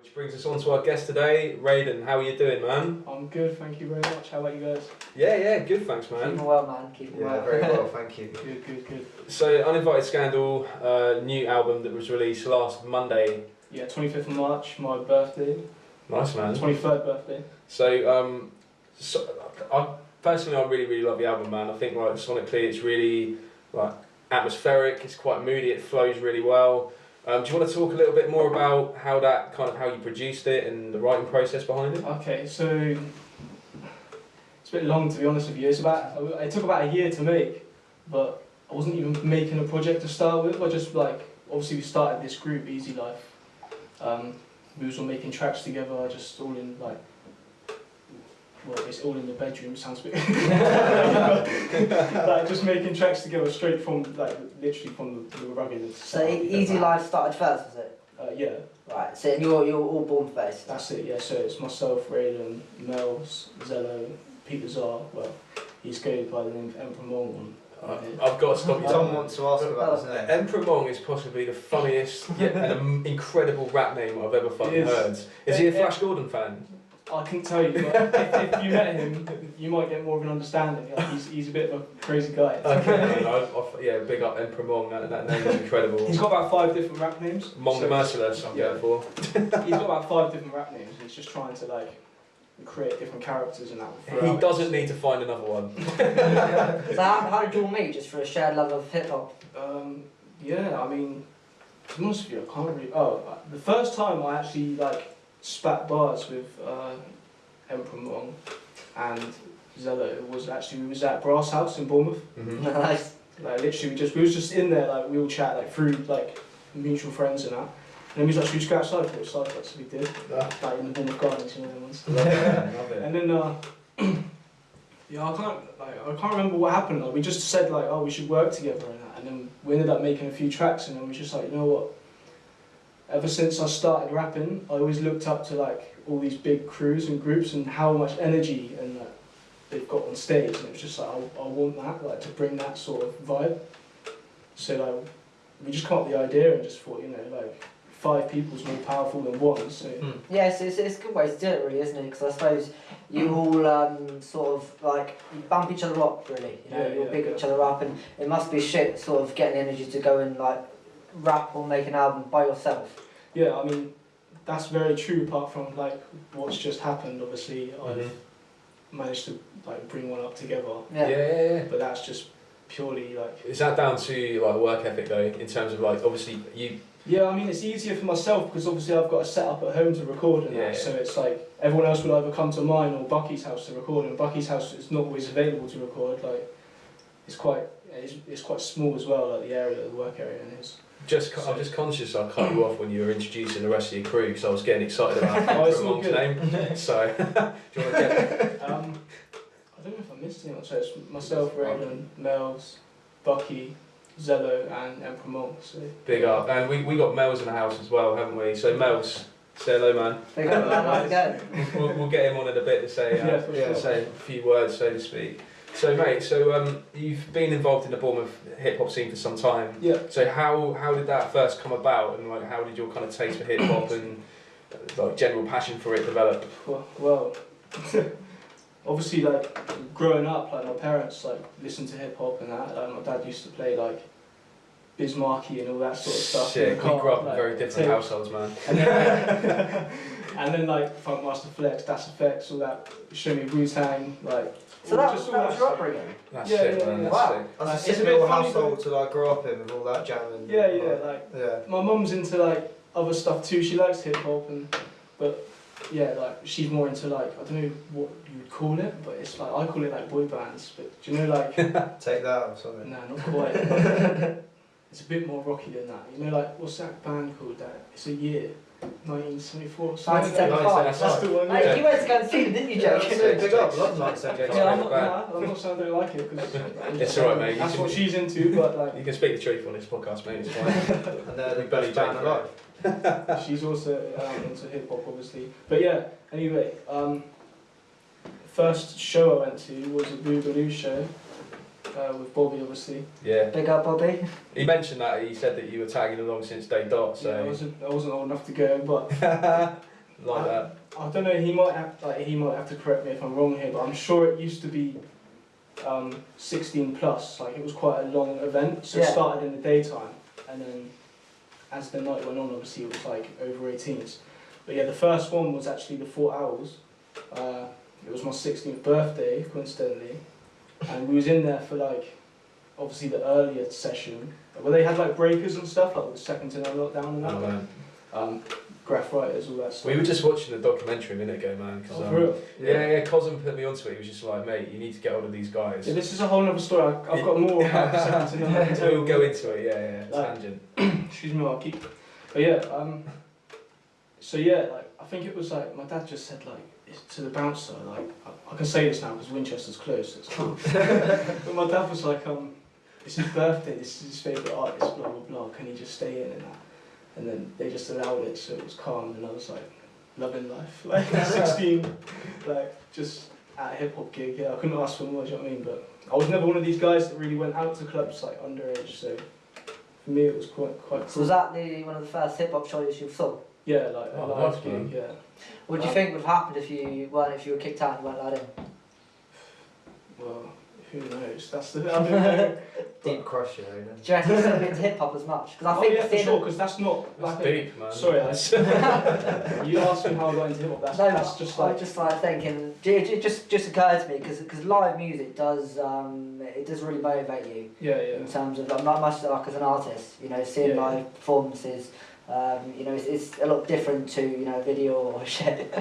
Which brings us on to our guest today, Reydon. How are you doing, man? I'm good, thank you very much. How about you guys? Yeah, good, thanks, man. Keeping well, man. Keeping well. Very well, thank you. Good. So, Uninvited Scandal, new album that was released last Monday. Yeah, 25th of March, my birthday. Nice, man. 23rd birthday. So, I personally, I really love the album, man. I think like sonically, it's really like atmospheric. It's quite moody. It flows really well. Do you want to talk a little bit more about how you produced it and the writing process behind it? Okay, so it's a bit long to be honest with you. It took about a year to make, but I wasn't even making a project to start with. I just obviously we started this group, ASY LIF. We was all making tracks together, just all in it's all in the bedroom, sounds a bit just making tracks together straight from literally from the rugged. So ASY LIF started first, was it? Yeah. Right. So you're all Bournemouth based. That's it. Yeah. So it's myself, Reydon, Melvs, Dilla, Peter Czar. Well, he's going by the name of Emperor Mong. I've got to stop you. Someone wants to ask about his name. Emperor Mong is possibly the funniest yet an incredible rap name I've ever fucking heard. Is he a Flash Gordon fan? I can tell you, but if you met him, you might get more of an understanding. He's a bit of a crazy guy. Okay, big up Emperor Mong. That name is incredible. He's got about 5 different rap names. Mong the Merciless, I'm going for. He's got about 5 different rap names. He's just trying to create different characters and that. He doesn't need to find another one. So how did you all meet? Just for a shared love of hip hop? Yeah, I mean, to be honest with you, I can't really. The first time I actually spat bars with Emperor Mong and Zella, we was at Brass House in Bournemouth. Mm-hmm. Nice. Literally, we was just in there, we all chat through mutual friends and that. And then we was should we just go outside for a side cut? So we did. In the Bournemouth Gardens, you know them ones. Love it. And then I can't remember what happened. We just said we should work together and that. And then we ended up making a few tracks, and then we just you know what? Ever since I started rapping, I always looked up to all these big crews and groups and how much energy and they've got on stage, and it was just I want that, to bring that sort of vibe. So we just came up with the idea and just thought, 5 people is more powerful than 1. So Yes, it's a good way to do it, really, isn't it? Because I suppose you all you bump each other up, really. You all big each other up, and it must be shit, sort of getting the energy to go and rap or make an album by yourself. Yeah, I mean, that's very true. Apart from what's just happened, obviously I've managed to bring one up together. Yeah. But that's just purely Is that down to work ethic though? In terms of obviously you. Yeah, I mean it's easier for myself because obviously I've got a setup at home to record and that. So it's everyone else would either come to mine or Bucky's house to record, and Bucky's house is not always available to record. It's quite small as well, the area, the work area, and it's. I'm just conscious I cut you off when you were introducing the rest of your crew because I was getting excited about Emperor Mong's name. So, do you want to get? I don't know if I missed anyone. So it's myself, Reydon, Melvs, Bucky, Zello, and Emperor Mong. So big up, and we got Melvs in the house as well, haven't we? So Melvs, say hello, man. Big up, man. How's it going? We'll get him on in a bit to say say a few words, so to speak. So mate, you've been involved in the Bournemouth hip hop scene for some time. Yeah. So how did that first come about, and how did your kind of taste for hip hop and general passion for it develop? Well, obviously growing up, my parents listened to hip hop and that. My dad used to play Bismarcky and all that sort of stuff. Shit, we grew up in very different households, man. And then Funkmaster Flex, Das Effects, all that. Show me Wu-Tang, So that was your upbringing? That's sick, man. Wow. That's a simple household to grow up in with all that jam and... Yeah. My mum's into other stuff too. She likes hip hop but she's more into I don't know what you would call it, but it's I call it boy bands. But do you know Take That or something? Nah, not quite. It's a bit more rocky than that. You know what's that band called? It's a year. 1974. 1975. That's the one. Mate, you went to go and see them, didn't you, Joe? Big up, love 1975. I'm not saying I don't like it because it's alright, mate. That's what she's into, but you can speak the truth on this podcast, mate. It's fine. And they're the best band alive. She's also into hip hop, obviously. But yeah, anyway, first show I went to was a Boogaloo show. With Bobby, obviously. Yeah. Big up, Bobby. He mentioned that. He said that you were tagging along since day dot. So yeah, I wasn't old enough to go, but like that? I don't know. He might have to correct me if I'm wrong here, but I'm sure it used to be 16 plus. Like it was quite a long event, so it started in the daytime, and then as the night went on, obviously it was like over 18s. But yeah, the first one was actually the 4 hours. It was my 16th birthday, coincidentally, and we was in there for like obviously the earlier session where they had like breakers and stuff, like the second to no lockdown and that. Oh, man. Graph writers, all that stuff. We were just watching the documentary a minute ago, man. Cause, For real? Yeah, Cosm put me onto it. He was just like, mate, you need to get hold of these guys. Yeah, this is a whole other story. I've got more about second to none. We'll go into it, yeah. Tangent. Excuse me, I'll keep. But yeah, so yeah, like I think it was like my dad just said like to the bouncer, like I can say this now because Winchester's closed, so it's cool. But my dad was like, it's his birthday. This is his favourite artist. Blah blah blah. Can he just stay in and that? And then they just allowed it, so it was calm, and I was like, loving life. Like 16, like just at a hip hop gig. Yeah, I couldn't ask for more. Do you know what I mean? But I was never one of these guys that really went out to clubs like underage. So for me, it was quite cool. So was that one of the first hip hop shows you saw? Yeah, like a live gig. Yeah. What do you think would have happened if you were kicked out and you weren't allowed in? Well, who knows? That's the. I don't know. Deep crush, you know. Do you reckon you still get into hip hop as much? Because I think yeah, for sure. Because that's not That's like deep, man. Sorry, you asked me how I got into hip hop. That's just like. I just like thinking. It just occurred to me because live music does it does really motivate you. Yeah. In terms of like much like as an artist, you know, seeing live performances. You know, it's a lot different to, you know, video or shit.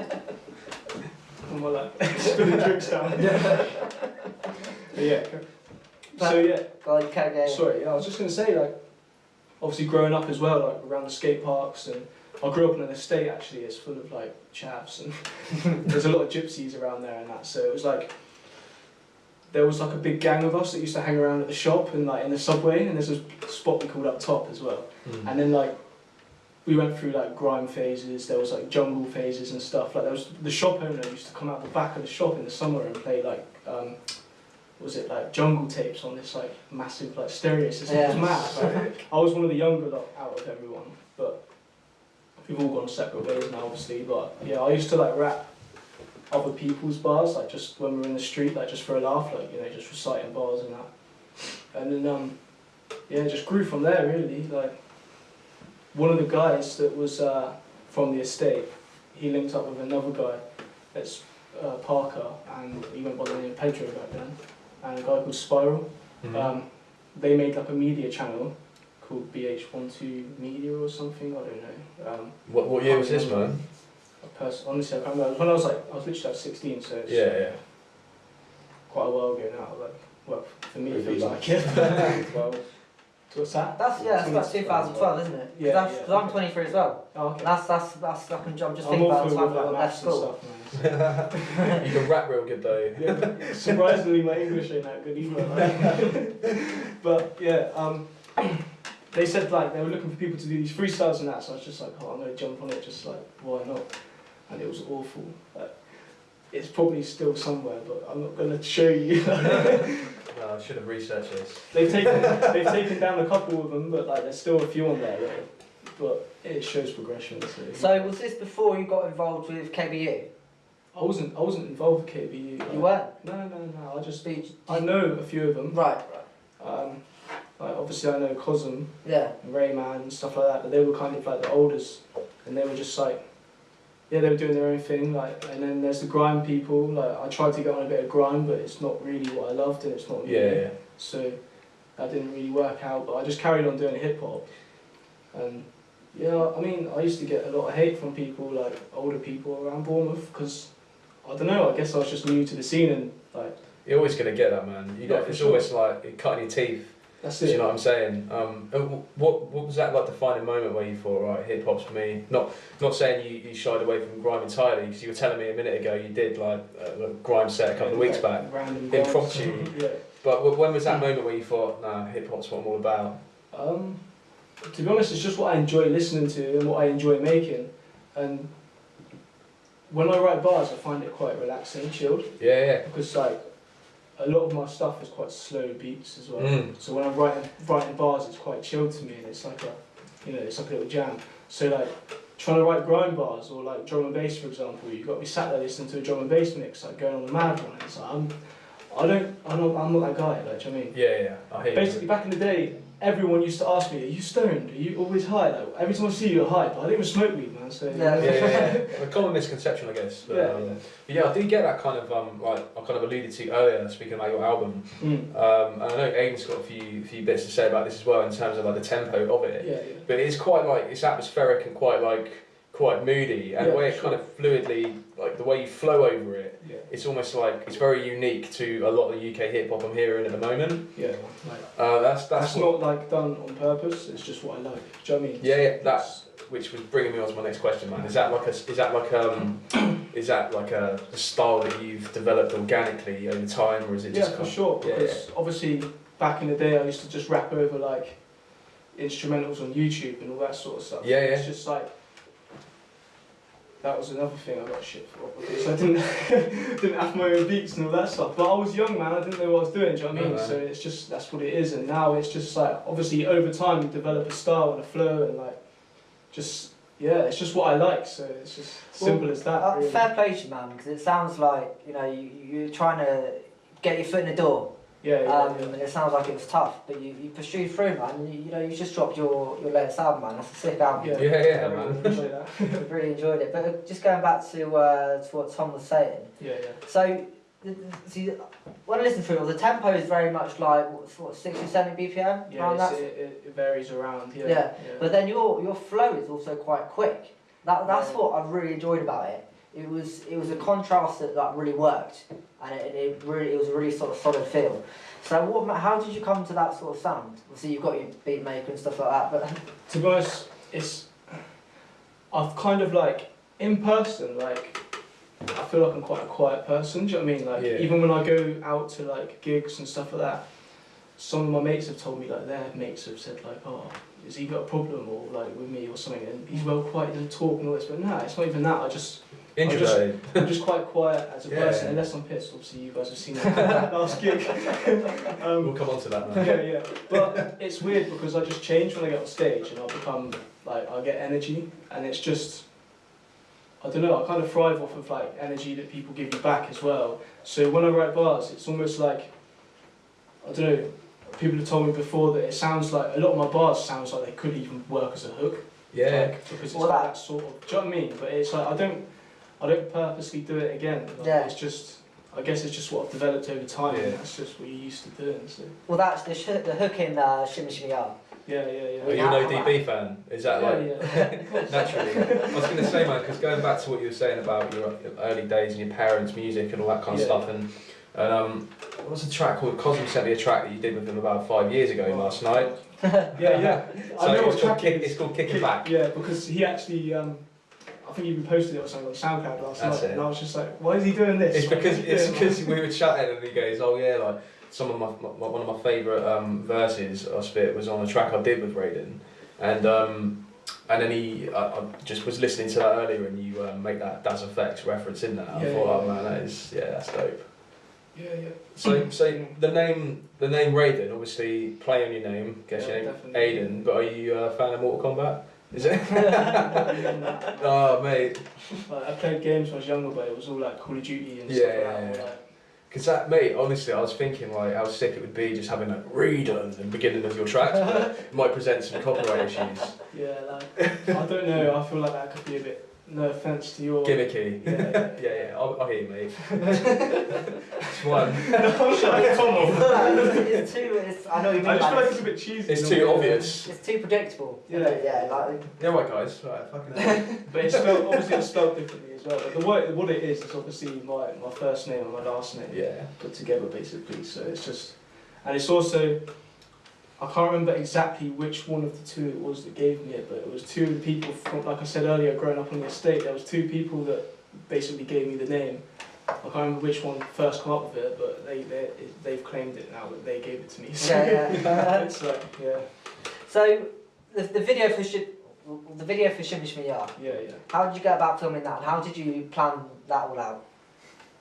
I'm more like spilling drinks down. But yeah. So yeah. Sorry, I was just gonna say, like, obviously growing up as well, like around the skate parks, and I grew up in an estate actually. It's full of like chaps, and there's a lot of gypsies around there and that. So it was like there was like a big gang of us that used to hang around at the shop and like in the subway, and there's a spot we called Up Top as well. And then like we went through like grime phases. There was like jungle phases and stuff. Like there was the shop owner used to come out the back of the shop in the summer and play like. Was it like jungle tapes on this like massive like stereo system? It was mad. Like, I was one of the younger lot out of everyone, but we've all gone separate ways now, obviously. But yeah, I used to like rap other people's bars, like just when we were in the street, like just for a laugh, like, you know, just reciting bars and that. And then yeah, just grew from there really. Like one of the guys that was from the estate, he linked up with another guy that's Parker, and he went by the name of Pedro back then. And a guy called Spiral. They made like a media channel called BH12 Media or something, I don't know. What year was this, man? Honestly, I can't remember. When I was literally like 16, so it's quite a while ago now. Like, well, for me it feels like it. Well, what's that? That's about 2012, isn't it? Yeah. Because I'm 23 as well. Oh, okay. That's I'm just thinking about the time I left school. You can rap real good though. Yeah, surprisingly my English ain't that good either. Like. But yeah, they said like they were looking for people to do these freestyles and that, so I was just like, oh, I'm gonna jump on it, just like, why not? And it was awful. Like, it's probably still somewhere, but I'm not gonna show you. No, I should have researched this. They've taken down a couple of them, but like there's still a few on there. Like, but it shows progression. So was this before you got involved with KBU? I wasn't involved with KBU. You weren't? No. I know a few of them. Right. Like obviously I know Cosm. Yeah. And Rayman and stuff like that, but they were kind of like the oldest, and they were just like, yeah, they were doing their own thing. Like, and then there's the grime people. Like I tried to get on a bit of grime, but it's not really what I loved, and it's not me. Yeah. So that didn't really work out. But I just carried on doing hip hop, and yeah, I mean, I used to get a lot of hate from people, like older people around Bournemouth, because I don't know. I guess I was just new to the scene, and like. You're always gonna get that, man. It's always like cutting your teeth. That's it. Do you know what I'm saying? What was that like defining moment where you thought, right, hip hop's for me? Not saying you shied away from grime entirely, because you were telling me a minute ago you did like a grime set a couple of weeks back, impromptu. Yeah. But when was that moment where you thought, nah, hip hop's what I'm all about? To be honest, it's just what I enjoy listening to and what I enjoy making, and when I write bars, I find it quite relaxing, chilled. Yeah. Because like a lot of my stuff is quite slow beats as well. So when I'm writing bars, it's quite chilled to me, and it's like a little jam. So like trying to write grind bars or like drum and bass, for example, you've got to be sat there listening to a drum and bass mix, like going on the mad one. It's like, I'm not that guy, like, do you know what I mean? Yeah, I hear Basically, back in the day, everyone used to ask me, are you stoned? Are you always high? Like, every time I see you, you're high, but I don't even smoke weed, man, so... Yeah. A common misconception, I guess. But, but yeah, I do get that kind of, like I kind of alluded to earlier, speaking about your album. And I know Aiden's got a few bits to say about this as well, in terms of like the tempo of it. But it's quite like, it's atmospheric and quite moody, and the way it kind of fluidly, like the way you flow over it, it's almost like, it's very unique to a lot of the UK hip hop I'm hearing at the moment. Yeah, like, that's not like done on purpose, it's just what I like, do you know what I mean? Yeah, that's, which was bringing me on to my next question, man. Is that like a style that you've developed organically over time, or is it just... Yeah, for sure, because obviously back in the day I used to just rap over like instrumentals on YouTube and all that sort of stuff. It's just like, that was another thing I got shit for, because I didn't have my own beats and all that stuff. But I was young, man, I didn't know what I was doing, do you know what I mean? So it's just, that's what it is. And now it's just like, obviously over time you develop a style and a flow and like, just, it's just what I like. So it's just simple as that. Really. Fair play to you, man, because it sounds like, you know, you're trying to get your foot in the door. And it sounds like it was tough, but you pursued through, man. You know, you just dropped your latest album, man. That's a sick album. Yeah, man. I've really enjoyed it. But just going back to what Tom was saying. So, see, when I listen through it, the tempo is very much like what 60, 70 BPM. Yeah, it varies around. But then your flow is also quite quick. That's what I've really enjoyed about it. It was a contrast that like really worked, and it was a really sort of solid feel. So how did you come to that sort of sound? Obviously you've got your beat maker and stuff like that, but to be honest, I've kind of like in person, like I feel like I'm quite a quiet person. Do you know what I mean? Like even when I go out to like gigs and stuff like that, some of my mates have told me, like their mates have said like, oh, has he got a problem or like with me or something? And he's well quiet, he doesn't talk and all this, but no, it's not even that. I'm just quite quiet as a person, unless I'm pissed. Obviously, you guys have seen that last gig. We'll come on to that now. But it's weird because I just change when I get on stage and I become, like, I get energy, and it's just, I don't know, I kind of thrive off of, like, energy that people give you back as well. So when I write bars, it's almost like, I don't know, people have told me before that it sounds like, a lot of my bars sounds like they could even work as a hook. Like, because it's like that sort of, do you know what I mean? But it's like, I don't purposely do it again. Like, it's just, I guess it's just what I've developed over time, and that's just what you're used to doing. So. Well, that's the hook in Shimmy Shimmy Up. Are you an ODB fan? Is that naturally? I was going to say, man, because going back to what you were saying about your early days and your parents' music and all that kind of stuff, and what was the track called? Cosmo sent me a track that you did with him about 5 years ago last night. So I know what track it's called Kicking Back. Yeah, because he actually, I think he even posted it or something on SoundCloud last night, and I was just like, why is he doing this? It's because we were chatting and he goes, oh yeah, like some of one of my favourite verses I spit was on a track I did with Reydon, and then I just was listening to that earlier, and you make that Das Effects reference in there. I thought, oh man, that's dope. So the name Reydon, obviously play on your name, guess your name Aiden, but are you a fan of Mortal Kombat? Is it? Oh mate. Like, I played games when I was younger, but it was all like Call of Duty and stuff like that. Because that, mate, honestly, I was thinking like how sick it would be just having like Reydon at the beginning of your tracks, but it might present some copyright issues. I don't know, I feel like that could be a bit, no offence to your... Gimmicky. I'll hear you, mate. It's one. It's too, I know you mean. I just feel like it's a bit cheesy. It's too obvious. It's too predictable. Yeah, right guys, right, fucking hell. But it's spelled, obviously it's spelled differently as well. But what it is obviously my first name and my last name put together basically. So it's just, and it's also, I can't remember exactly which one of the two it was that gave me it, but it was two of the people from, like I said earlier, growing up on the estate, there was two people that basically gave me the name. I can't remember which one first came up with it, but they've claimed it now that they gave it to me. So it's like, So the video for Shimmy Shimmy Ya. How did you go about filming that, and how did you plan that all out?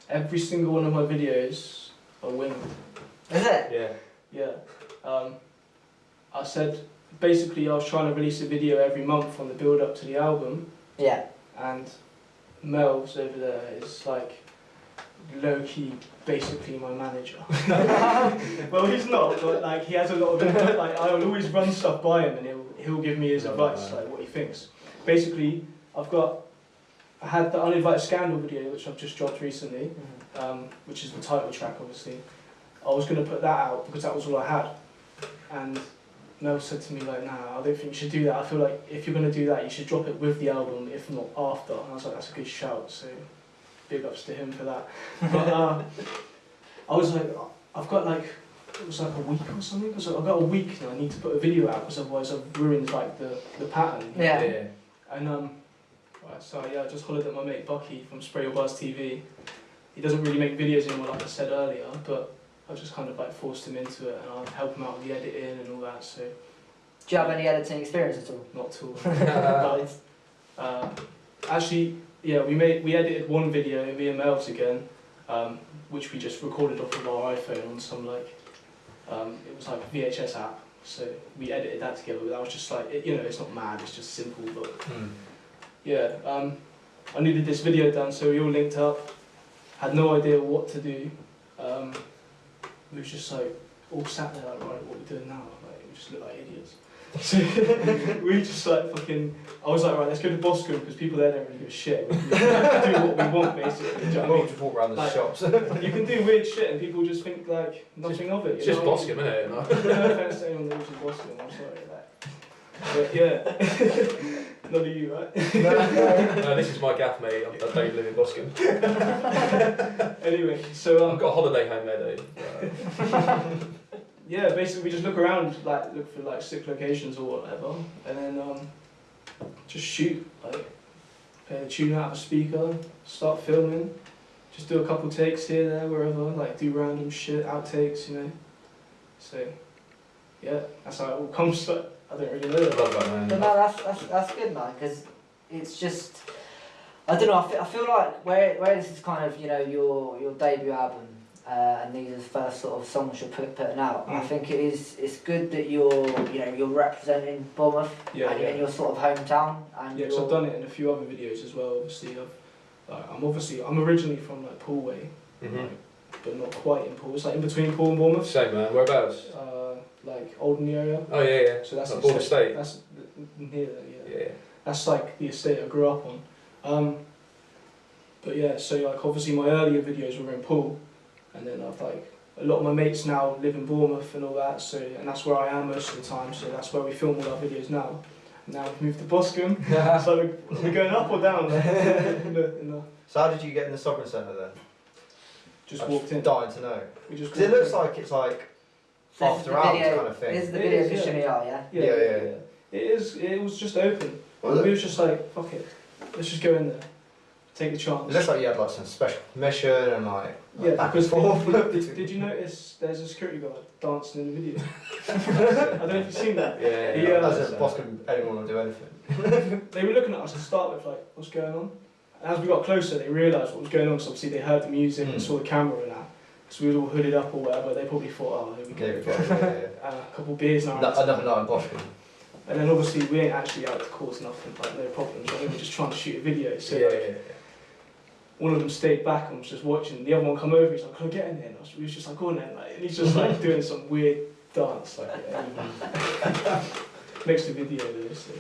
Every single one of my videos are winged. Is it? Yeah. I said, basically I was trying to release a video every month on the build up to the album, Yeah. And Melvs over there is like low-key basically my manager. Well, he's not, but like he has a lot of like I will always run stuff by him and he'll give me his advice, like what he thinks. Basically, I had the Uninvited Scandal video which I've just dropped recently, which is the title track obviously. I was going to put that out because that was all I had, and Mel said to me like, nah, I don't think you should do that. I feel like if you're going to do that, you should drop it with the album, if not after. And I was like, that's a good shout, so big ups to him for that. But I was like, I've got like, it was like a week or something. So I've got a week and I need to put a video out because otherwise I've ruined like the pattern. Yeah. And right, so yeah, I just hollered at my mate Bucky from Spray Your Buzz TV. He doesn't really make videos anymore, like I said earlier, but I just kind of like forced him into it, and I'll help him out with the editing and all that. So. Do you have any editing experience at all? Not at all. Actually, yeah, we edited one video via Melvs again, which we just recorded off of our iPhone on some like, it was like a VHS app. So we edited that together. But that was just like, it's not mad. It's just simple, but yeah. I needed this video done, so we all linked up. Had no idea what to do. We was just like all sat there like, right, what are we doing now? Like, we just look like idiots. So we just like fucking. I was like, right, let's go to Boscombe because people there don't really give a shit. We can do what we want basically. Do you know what I mean? Just walk around the shops. You can do weird shit and people just think like nothing of it. It's just Boscombe, isn't it? No offense to anyone that lives in Boscombe. I'm sorry. But yeah. None of you, right? No, this is my gaff, mate. I don't live in Boscombe. Anyway, so I've got a holiday home there, though. Yeah, basically we just look around, like look for like sick locations or whatever, and then just shoot, like play the tune out of a speaker, start filming, just do a couple takes here, there, wherever, like do random shit, outtakes, So yeah, that's how it all comes. But I don't really know. I love that, man. But no, that's good, man, because it's just, I don't know, I feel like where this is kind of, your debut album, and these are the first sort of songs you're putting out. I think it's good that you're representing Bournemouth and your sort of hometown. And yeah, because I've done it in a few other videos as well. Obviously, I'm originally from like Poolway, but not quite in Poole. It's like in between Poole and Bournemouth. Same, man. Whereabouts? Like Oldham area. Oh yeah. So that's like Bournemouth Estate. That's near there, yeah. Yeah. That's like the estate I grew up on. But yeah, so like obviously my earlier videos were in Poole, and then I've like a lot of my mates now live in Bournemouth and all that. So and that's where I am most of the time. So that's where we film all our videos now. And now we've moved to Boscombe. So we're going up or down? So how did you get in the Sovereign Centre then? Just walked in. Dying to know. Because it looks like it's like after hours kind of thing. This is the video for Shimmy R, yeah? Yeah. It was just open. We was just like, fuck it, let's just go in there, take a chance. It looks like you had like some special permission and like back because and forth. Did you notice there's a security guard dancing in the video? I don't know if you've seen that. Yeah. As if Boscombe anyone will do anything. They were looking at us to start with, like, what's going on? And as we got closer, they realised what was going on, because obviously they heard the music and saw the camera and that. So we were all hooded up or whatever. They probably thought, oh, here we go. And a couple of beers now. Another night in Boscombe. And then obviously we ain't actually out to cause nothing, like no problems. Like, we were just trying to shoot a video. So one of them stayed back and was just watching. The other one come over. He's like, "Can I get in there?" And we was just like, "Go on then." Like, and he's just like doing some weird dance. Like, makes the video though. So,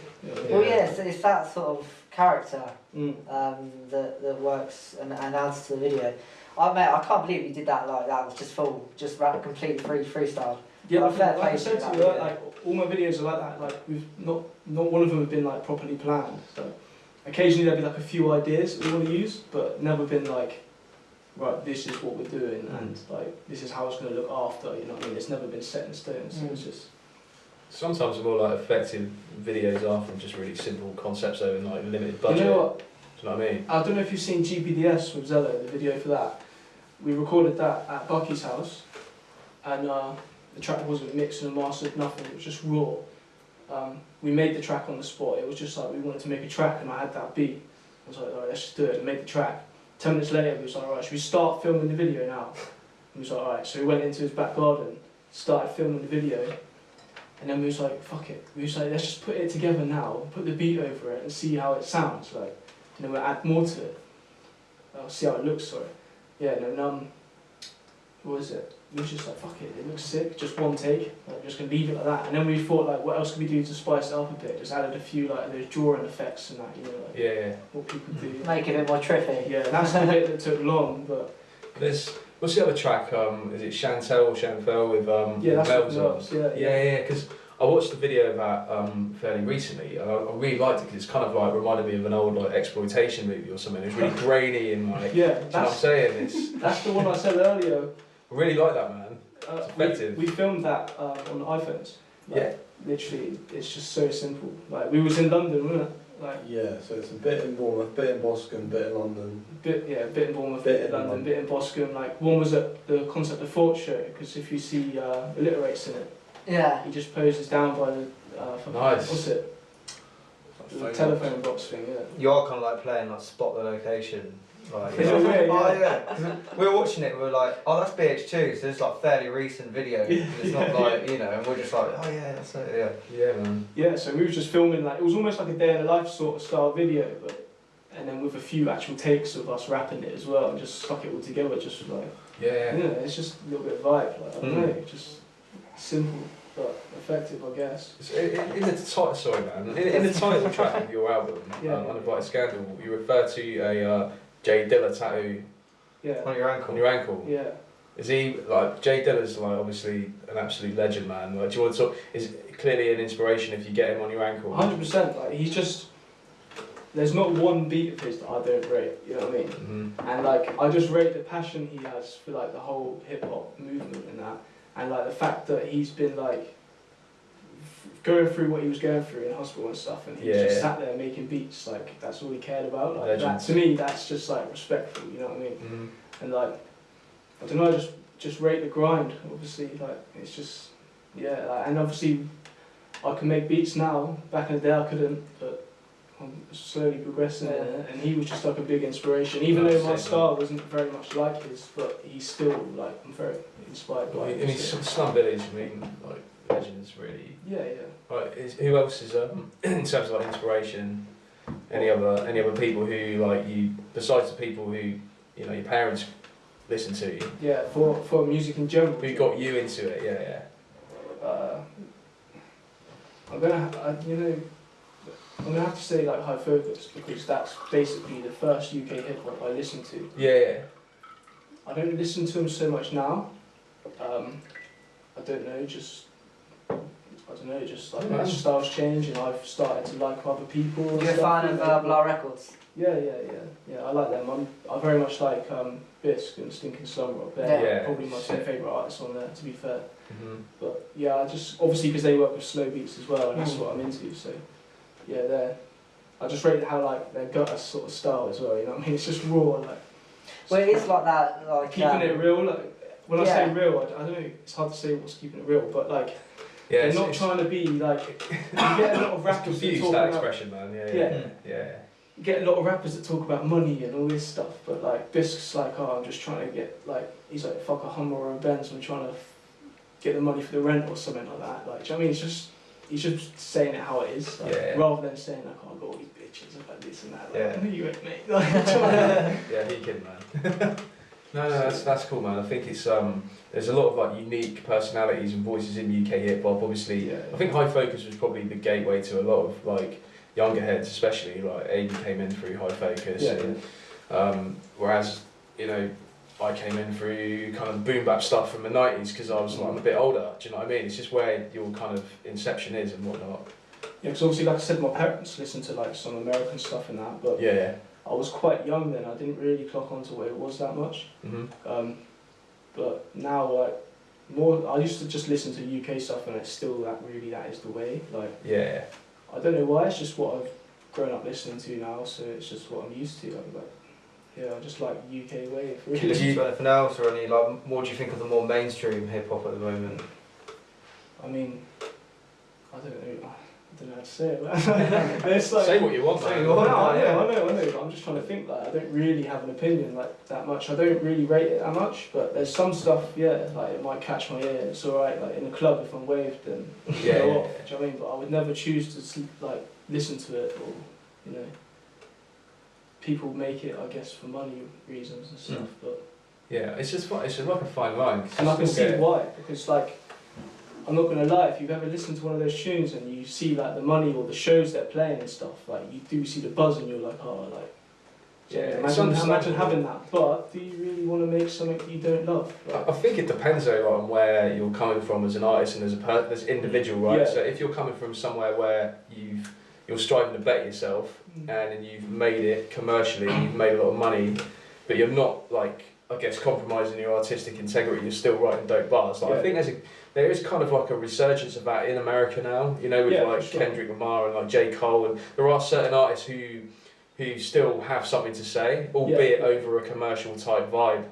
Well, yeah, so it's that sort of character that works and adds to the video. I can't believe you did that like that. Was just full, just completely freestyle. Yeah, like I said to you, like all my videos are like that. Like we've not one of them have been like properly planned. So occasionally there'll be like a few ideas that we want to use, but never been like, right, this is what we're doing and like this is how it's going to look after. You know what I mean? It's never been set in stone. So it's just. Sometimes the more like effective videos are from just really simple concepts though and like limited budget. You know what? Do you know what I mean? I don't know if you've seen GPDS with Zello, the video for that. We recorded that at Bucky's house, and the track wasn't mixed and mastered, nothing. It was just raw. We made the track on the spot. It was just like we wanted to make a track, and I had that beat. I was like, alright, let's just do it and make the track. 10 minutes later, we was like, alright, should we start filming the video now? And we was like, alright. So we went into his back garden, started filming the video. And then we was like, fuck it. We was like, let's just put it together now, put the beat over it and see how it sounds. Like, and then we'll add more to it. See how it looks, sorry. Yeah, and then, what was it? We was just like, fuck it looks sick, just one take. Like, just gonna leave it like that. And then we thought, like, what else could we do to spice it up a bit? Just added a few, like, those drawing effects and that, you know, like, Yeah. what people do. Make it a bit more trippy. Yeah, that's the bit that took long, but... What's the other track? Is it Chantel or Chantel with yeah, that's Melvs on? Melvs, yeah. Yeah, because I watched the video of that fairly recently, and I really liked it because it's kind of like reminded me of an old like exploitation movie or something. It was really grainy and like, Yeah, you know what I'm saying? It's, that's the one I said earlier. I really like that, man. It's effective. We filmed that on iPhones. Like, Yeah. Literally, it's just so simple. Like, we was in London, wasn't it? Like, Yeah, so it's a bit in Bournemouth, bit in Boscombe, bit in London. bit in Bournemouth, bit in London, bit in Boscombe. Like, one was at the Concept of Thought show, because if you see alliterates in it, Yeah. he just poses down by the Nice. what's it? The Phone telephone box thing, yeah. You are kind of like playing like spot the location. Like, In a way, oh yeah. yeah. 'Cause we were watching it, we were like, oh that's BH2, so it's like fairly recent video. It's not like, you know, and we're just like, oh yeah, that's it, yeah. Yeah, man. Yeah, so we were just filming, like, it was almost like a day in the life sort of style video, but and then with a few actual takes of us rapping it as well, and just stuck it all together, just like, Yeah. you know, it's just a little bit of vibe, like, I don't know, just simple but effective, I guess. In the sorry, man. In the title track of your album, Yeah. Uninvited Scandal, you refer to a J Dilla tattoo Yeah, On your ankle. on your ankle. yeah. Is he like J Dilla's like obviously an absolute legend, man? Like, do you want to talk? Is clearly an inspiration if you get him on your ankle. 100%, like, he's just, there's not one beat of his that I don't rate, you know what I mean? Mm-hmm. And like, I just rate the passion he has for like the whole hip hop movement and that, and like the fact that he's been like going through what he was going through in hospital and stuff, and he just sat there making beats. Like, that's all he cared about. Like, that, to me, that's just like respectful. You know what I mean? Mm-hmm. And like, I don't know, I just rate the grind. Obviously, like, it's just, yeah. Like, and obviously, I can make beats now. Back in the day, I couldn't, but I'm slowly progressing in it. And he was just like a big inspiration. Even though my style wasn't very much like his, but he's still like, I'm very inspired by him. I mean, Slum Village. I mean, like legends, really. Yeah. Like, who else is in terms of like inspiration? Any other people who like you besides the people who you know your parents listen to? Yeah, for music in general. Who got you into it? Yeah. I'm gonna have to say like High Focus, because that's basically the first UK hip hop I listened to. Yeah. I don't listen to him so much now. I don't know, just like my styles change and I've started to like other people. And You're a stuff, fan you of know. Blur Records? Yeah, I like them. I very much like Bisque and Stinking Slum Rock. They're Yeah. probably my two favourite artists on there, to be fair. Mm-hmm. But yeah, I just, obviously because they work with slow beats as well, and that's what I'm into. So yeah, I just rate how like they've got a sort of style as well. You know what I mean? It's just raw, like. Well, it is like that, like Keeping it real, like when I say Yeah. real, I don't know. It's hard to say what's keeping it real, but like Yeah. they're not trying to be like. You get a lot of rappers that confused talk that about. expression, man. Yeah. Yeah. You get a lot of rappers that talk about money and all this stuff, but like Bisque's like, oh, I'm just trying to get like, he's like, fuck a Hummer or a Benz, I'm trying to get the money for the rent or something like that. Like, do you know what I mean? It's just, he's just saying it how it is, like, rather than saying like, oh, I've got all these bitches, I've had this and that. Like, no, you ain't, mate. Like, Yeah, he can, man. No, that's cool, man. I think it's there's a lot of like unique personalities and voices in UK hip hop. Obviously, I think High Focus was probably the gateway to a lot of like younger heads, especially like AB came in through High Focus, and whereas you know I came in through kind of boom bap stuff from the 90s because I was like I'm a bit older. Do you know what I mean? It's just where your kind of inception is and whatnot. Yeah, because obviously, like I said, my parents listened to like some American stuff and that, but I was quite young then. I didn't really clock onto what it was that much. Mm-hmm. But now, like more, I used to just listen to UK stuff, and it's still that is the way. Like I don't know why. It's just what I've grown up listening to now, so it's just what I'm used to. I'm like, I just like UK wave. Do you listen to anything else, or any like? What do you think of the more mainstream hip hop at the moment? I mean, I don't don't know how to say it. It's like, say what you want, man. I know, but I'm just trying to think, like, I don't really have an opinion, like, that much. I don't really rate it that much, but there's some stuff, yeah, like, it might catch my ear, and it's alright, like, in a club, if I'm waved, then go off, do you know what I mean? But I would never choose to, like, listen to it, or, you know, people make it, I guess, for money reasons and stuff, but... Yeah, it's just like a fine line. And I can see why, because, like, I'm not gonna lie, if you've ever listened to one of those tunes and you see like the money or the shows they're playing and stuff, like you do see the buzz and you're like, oh, like, yeah, imagine having that. But do you really want to make something you don't love? Like, I think it depends though on where you're coming from as an artist and as an individual, right? Yeah. So if you're coming from somewhere where you're striving to better yourself and you've made it commercially, you've made a lot of money, but you're not like, I guess, compromising your artistic integrity, you're still writing dope bars. Like, I think there is kind of like a resurgence of that in America now, you know, with like Kendrick Lamar and like J. Cole, and there are certain artists who still have something to say, albeit over a commercial type vibe,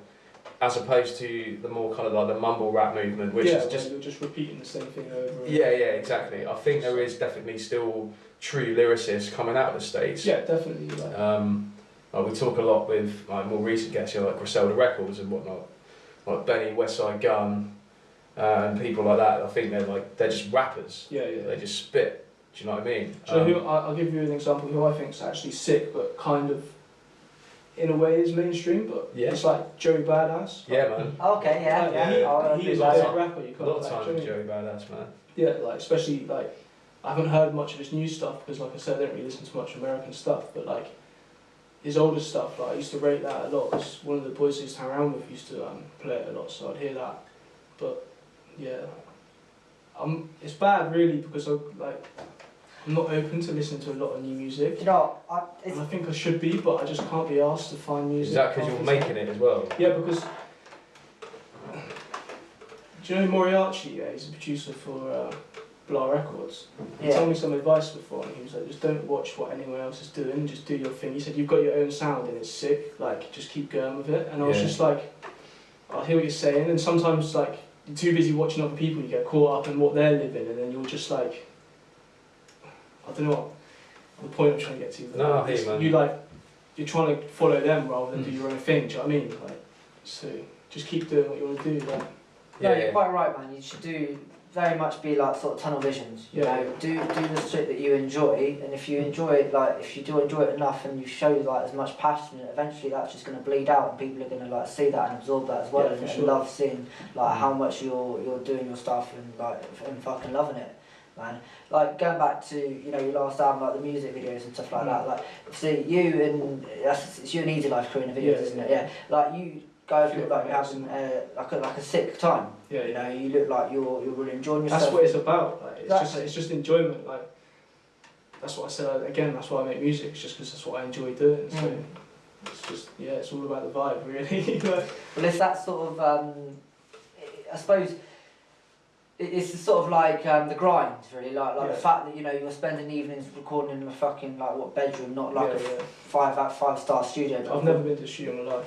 as opposed to the more kind of like the mumble rap movement, which is just... you're just repeating the same thing over and yeah, exactly. I think there is definitely still true lyricists coming out of the States. Yeah, definitely. Like, we talk a lot with like more recent guests, you know, like Griselda Records and whatnot, like Benny, Westside Gun, and people like that. I think they're just rappers. Yeah. They just spit. Do you know what I mean? So I'll give you an example who I think is actually sick, but kind of, in a way, is mainstream. But it's like Joey Badass. Yeah, man. Okay, yeah. He's a great rapper. You A can't lot of time with Joey Badass, man. Yeah, like especially like I haven't heard much of his new stuff because, like I said, I don't really listen to much American stuff. But like his older stuff, like I used to rate that a lot. Cause one of the boys I used to hang around with used to play it a lot, so I'd hear that. But yeah, it's bad really because I'm not open to listening to a lot of new music. You know, and I think I should be, but I just can't be asked to find music. Is that because you're making it as well? Yeah, because do you know Moriarty? Yeah, he's a producer for Blah Records. He told me some advice before, and he was like, just don't watch what anyone else is doing, just do your thing. He said, you've got your own sound and it's sick, like, just keep going with it. And I was just like, I hear what you're saying, and sometimes, like, you're too busy watching other people, you get caught up in what they're living, and then you're just like, I don't know what the point I'm trying to get to. No, I hear you, man. You're trying to follow them rather than do your own thing, do you know what I mean? Like, so, just keep doing what you want to do, like. No, you're quite right, man. You should very much be like sort of tunnel visions. You know, do the shit that you enjoy, and if you enjoy it, like if you do enjoy it enough, and you show like as much passion, eventually that's just going to bleed out, and people are going to like see that and absorb that as well, and love seeing like how much you're doing your stuff and fucking loving it, man. Like going back to your last album, like the music videos and stuff like that. Like see you and it's you and ASY LIF crew in the videos, isn't it? Yeah, like you guys look like you're having like a sick time. Yeah, you know, you look like you're really enjoying yourself. That's what it's about. Like, it's just enjoyment. Like that's what I said again. That's why I make music. It's just because that's what I enjoy doing. So it's just it's all about the vibe, really. Well, it's that sort of I suppose it's sort of like the grind, really. Like the fact that you're spending evenings recording in a fucking bedroom, not like a 5-star studio. I've never been to a studio in my life.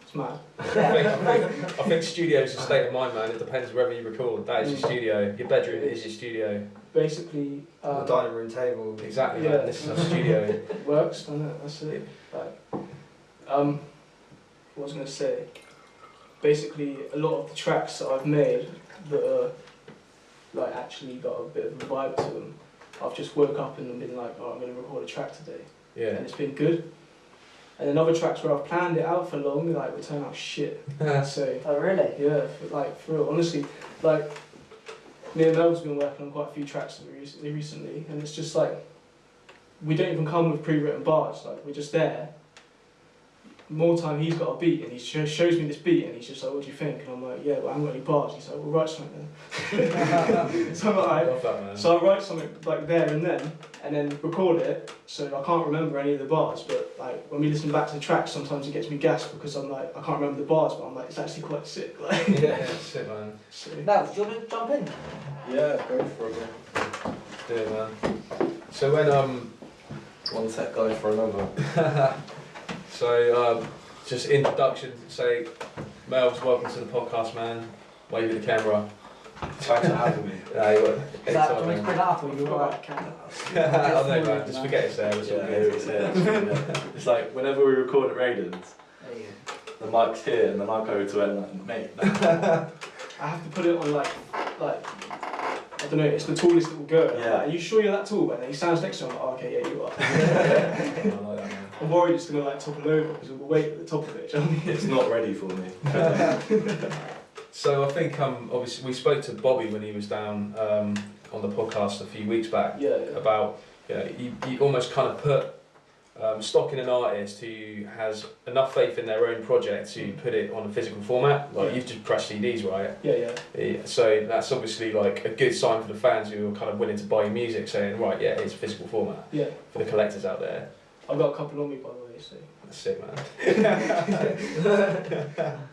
It's mad. I think studio's a state of mind, man. It depends wherever you record. That is your studio. Your bedroom is your studio. Basically, the dining room table. Exactly. Yeah. This is our studio. It works, doesn't it? That's it. Like, what was I going to say? Basically, a lot of the tracks that I've made that are like actually got a bit of a vibe to them, I've just woke up and been like, oh, I'm going to record a track today. Yeah. And it's been good. And then other tracks where I've planned it out for long, like, would turn out shit. So, oh, really? Yeah, for real. Honestly, like, me and Melvs have been working on quite a few tracks recently, and it's just like, we don't even come with pre-written bars, like, we're just there. More time he's got a beat, and he shows me this beat, and he's just like, what do you think? And I'm like, yeah, but I haven't got any bars. He's like, well, write something then. So I'm like, love that, man. So I write something like there and then record it, so I can't remember any of the bars, but like when we listen back to the track, sometimes it gets me gassed because I'm like, I can't remember the bars, but I'm like, it's actually quite sick. Like. Yeah, sick, man. So. Melvs, do you want to jump in? Yeah, go for it, man. Do it, man. So when one tech guy for another. So just introduction, say, Melvs, welcome to the podcast, man. Wave at the camera. Thanks for having me. No, you were. Is that, do you want me to bring that up or you alright? I don't know, man. Just forget it's there. It's all Yeah, good. it's like whenever we record at Reydon's, There you go. the mic's here and then I go to it and mate. I have to put it on like I don't know. It's the tallest it will go. Yeah. Like, are you sure you're that tall? And then he stands next to me. I'm like, oh, okay, yeah, you are. I like that, man. I'm worried it's gonna like topple over because of the weight at the top of it. Do you know what I mean? It's not ready for me. So I think obviously we spoke to Bobby when he was down on the podcast a few weeks back Yeah. about you almost kind of put stock in an artist who has enough faith in their own project to put it on a physical format. Like you've just pressed CDs, right? Yeah. So that's obviously like a good sign for the fans who are kind of willing to buy your music, saying right, yeah, it's a physical format. Yeah. For the collectors out there. I've got a couple on me by the way. So. That's sick, man.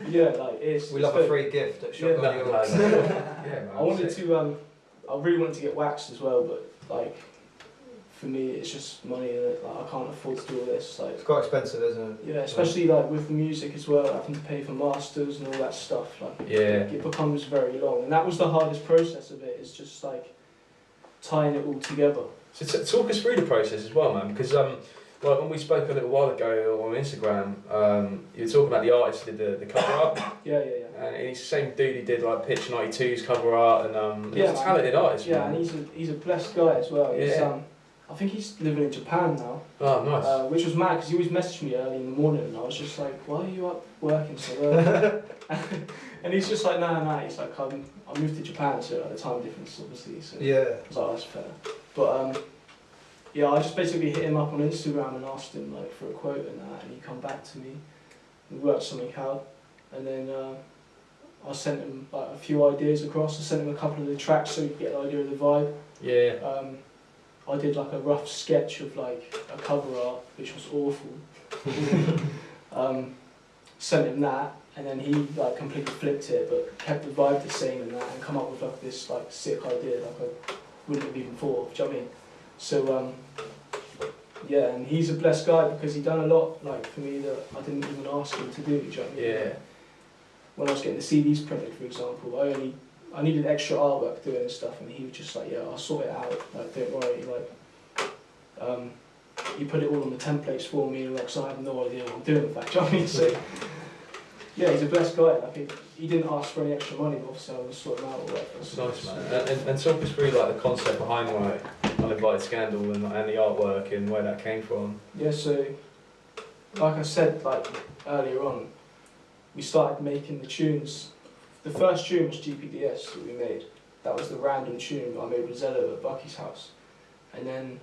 Yeah, like it's. We love a free gift at Shotgun The Aux. Yeah, man. I wanted to. I really wanted to get waxed as well, but like, for me, it's just money. And like, I can't afford to do all this. Like, It's quite expensive, isn't it? yeah, especially like with the music as well, having to pay for masters and all that stuff. Like, Yeah. it becomes very long, and that was the hardest process of it. Is just like tying it all together. So talk us through the process as well, man, because like when we spoke a little while ago on Instagram, you were talking about the artist who did the cover art, Yeah. and he's the same dude who did like Pitch 92's cover art, and he's Yeah, a talented artist. Yeah, man. and he's a blessed guy as well. He's, Yeah. I think he's living in Japan now. Oh, nice. Which was mad because he always messaged me early in the morning, and I was just like, "Why are you up working so early?" And he's just like, "Nah." He's like, I moved to Japan, so like, the time difference, obviously. So Yeah. I was like, "That's fair." But yeah, I just basically hit him up on Instagram and asked him like for a quote and that, and he come back to me. We worked something out, and then I sent him like a few ideas across. I sent him a couple of the tracks so he could get an idea of the vibe. Yeah. I did like a rough sketch of like a cover art, which was awful. Sent him that, and then he like completely flipped it, but kept the vibe the same and that, and come up with like this like sick idea like I wouldn't have even thought of. Do you know what I mean? So yeah, and he's a blessed guy because he done a lot like for me that I didn't even ask him to do. Do you know what I mean? Yeah. Like, when I was getting the CDs printed, for example, I needed extra artwork doing and stuff, and he was just like, yeah, I'll sort it out, like, don't worry, like, he put it all on the templates for me, like, so I have no idea what I'm doing, in fact, do you know what I mean? So, yeah, he's a blessed guy, like, he didn't ask for any extra money, but obviously I was sorting out all that. That's nice, man. And talk us through like the concept behind like Uninvited Scandal and the artwork and where that came from. Yeah, so, like I said, like, earlier on, we started making the tunes. The first tune was GPDS that we made. That was the random tune that I made with Zello at Bucky's house. And then